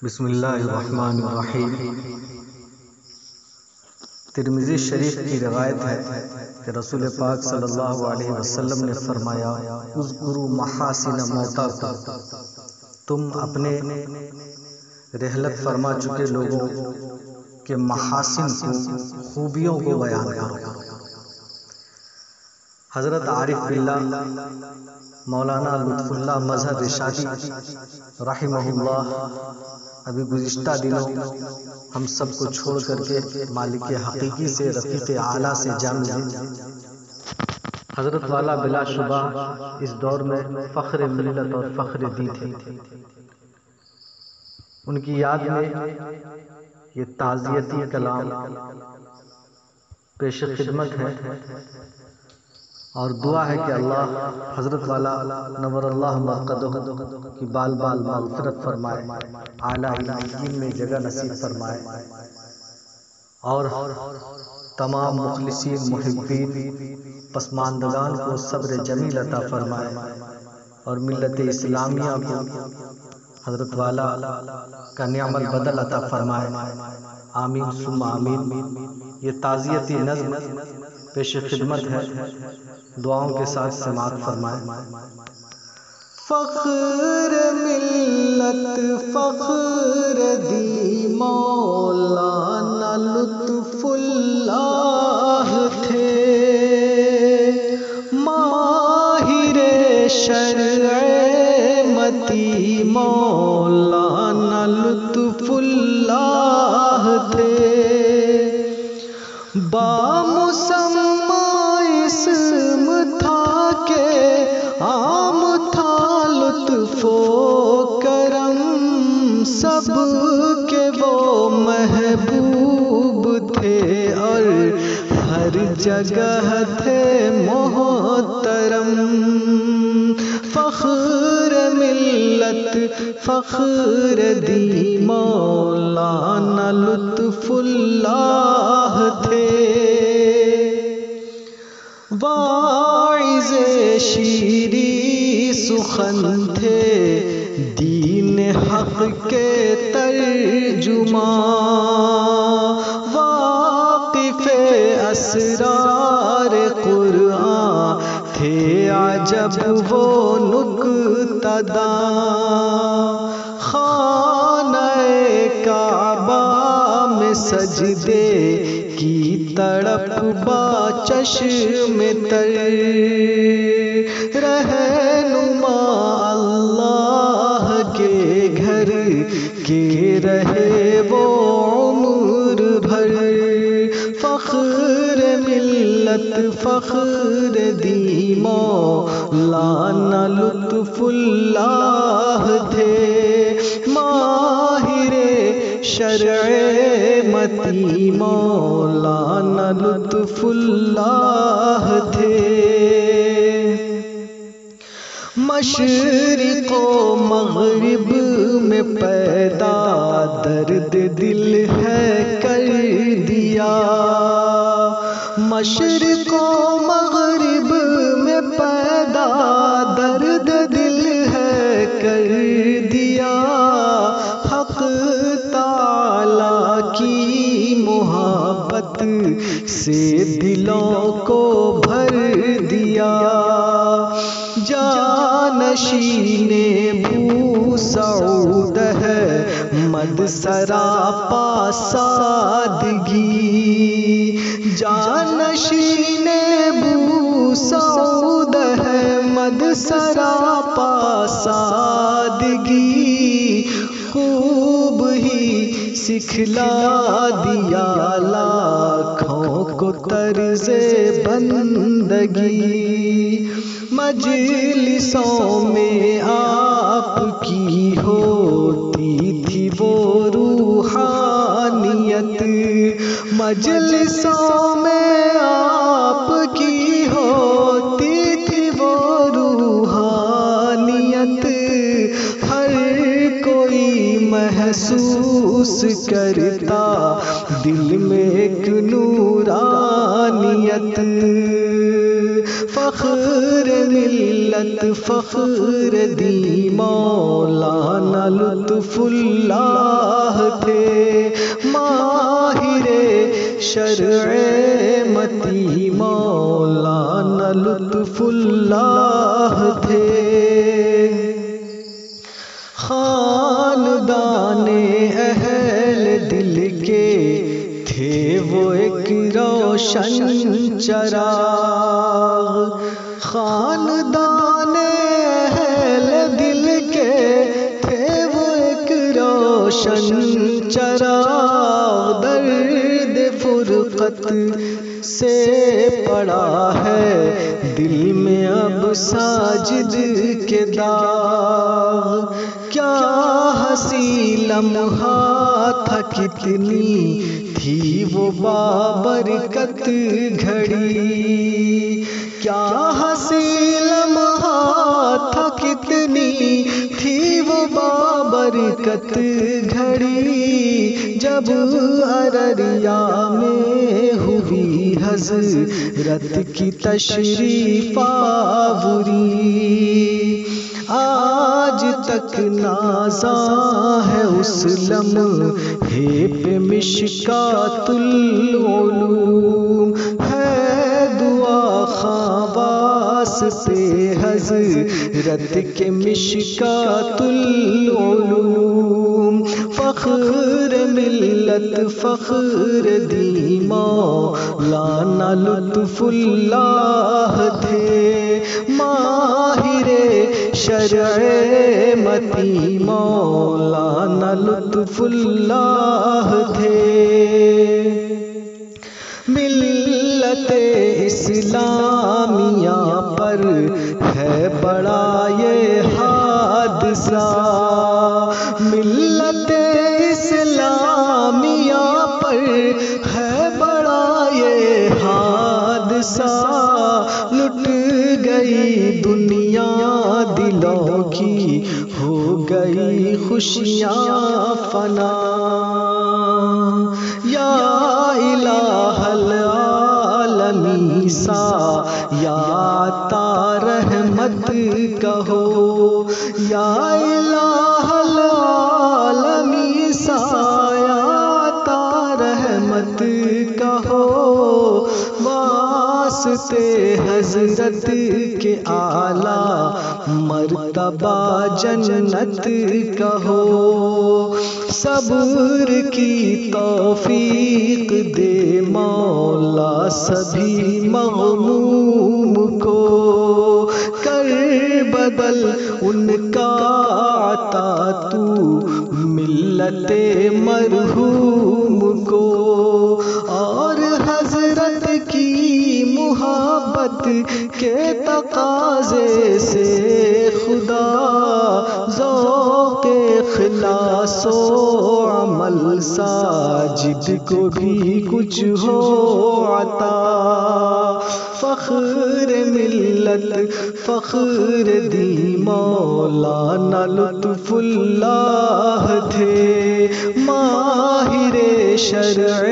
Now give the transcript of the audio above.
بسم اللہ الرحمن الرحیم۔ ترمذی شریف کی روایت ہے کہ رسول پاک صلی اللہ علیہ وسلم نے فرمایا، اذکروا محاسن موتاکم، تم اپنے رحلت فرما چکے لوگوں کے محاسن کو، خوبیوں کو بیان کرو۔ حضرت عارف باللہ مولانا لطف اللہ مظہر رشادی رحمہ اللہ ابھی گزشتہ دنوں ہم سب کو چھوڑ کر کے مالک حقیقی سے، رفیق اعلیٰ سے جا ملے۔ حضرت والا بلا شبہ اس دور میں فخر ملت اور فخر دین تھے۔ ان کی یاد میں یہ تعزیتی کلام پیش خدمت ہے اور دعا ہے کہ اللہ حضرت والا نور اللہ مرقدہ کی بال بال مغفرت فرمائے، اعلیٰ علیین میں جگہ نصیب فرمائے، اور تمام مخلصین محبین پسماندگان کو صبر جمیل عطا فرمائے، اور ملت اسلامیہ کو حضرت والا کا نعم البدل عطا فرمائے، آمین ثم آمین۔ یہ تعزیتی نظم پیش خدمت ہے، دعاؤں کے ساتھ سماعت فرمائے۔ فخر ملت فخر دی مولانا لطف اللہ تھے، ماہر شرع متی مولانا لطف اللہ تھے، بامسمى اسم تھا کہ عام تھا لطف و کرم سب کے، وہ محبوب تھے اور ہر جگہ تھے محترم۔ فخر ملت فخر دی مولانا لطف اللہ تھے، واعظ شیریں سخن تھے، دین حق کے ترجماں، واقف اسرار قرآن تھے، عجب وہ نکتہ داں، خانہ کعبہ میں سجدے کی تڑپ با چشم تر، رہنما اللہ کے گھر کے رہے وہ عمر بھر، فخر ملت فخر دی مولانا لطف اللہ تھے، ماہر شرع متی مولانا لطف اللہ تھے، مشرق و مغرب میں پیدا درد دل ہے کر دیا، مشرق و مغرب میں پیدا درد دل ہے کر دیا، حق تعالی کی محبت سے دلوں کو بھر دیا، جانشین بو سعود ہے مد سراپا سادگی، جانشین بو سعود ہے مد سراپا سادگی، خوب ہی سکھلا دیا لاکھوں کو طرز بندگی، مجلسوں میں آپ کی ہوتی تھی وہ روحانیت، مجلسوں میں آپ کی ہوتی تھی وہ روحانیت، ہر کوئی محسوس کرتا دل میں ایک نورانیت، فخر ملت فخر دی مولانا لطف لطف اللہ تھے، ماہر شرع متی مولانا لطف اللہ تھے۔ خاندان اہل دل کے تھے وہ ایک روشن چراغ، خاندان اہل دل کے تھے وہ ایک روشن چراغ، درد فرقت سے پڑا ہے دل میں اب ساجد کے داغ، کیا ہنسی لمحہ تھا کتنی تھی وہ بابرکت گھڑی، کیا ہنسی لمحہ تھا کتنی تھی وہ بابرکت گھڑی، جب ارریا میں ہوئی حضرت کی تشریف آوری، آج تک نازاں ہے اس لمحے پہ مشکات العلوم، ہے دعا خواص سے حضرت کے مشکات العلوم، فخر ملت فخر دی مولانا لطف اللہ تھے، ماہر شرع متی مولانا لطف اللہ تھے۔ ملت اسلامیہ پر ہے بڑا یہ حادثہ، ملت اسلامیہ پر ہے بڑا یہ حادثہ، لٹ گئی دنیا دلوں کی ہو گئی خوشیاں فنا، یا الہ العالمین سا یا عطا رحمت کہو، یا الہ العالمین سا یا عطا رحمت کہو، واسطے حضرت کے اعلیٰ مرتبہ جنت کہو، صبر کی توفیق دے مولا سبھی مغموم کو، کر بدل ان کا عطا تو ملت مرحوم کو، اور حضرت کی محبت کے تقاضے سے خدا ذوق اخلاص و عمل ساجد کو بھی کچھ ہو عطا، فخر ملت فخر دی مولانا لطف اللہ تھے، ماہر شرع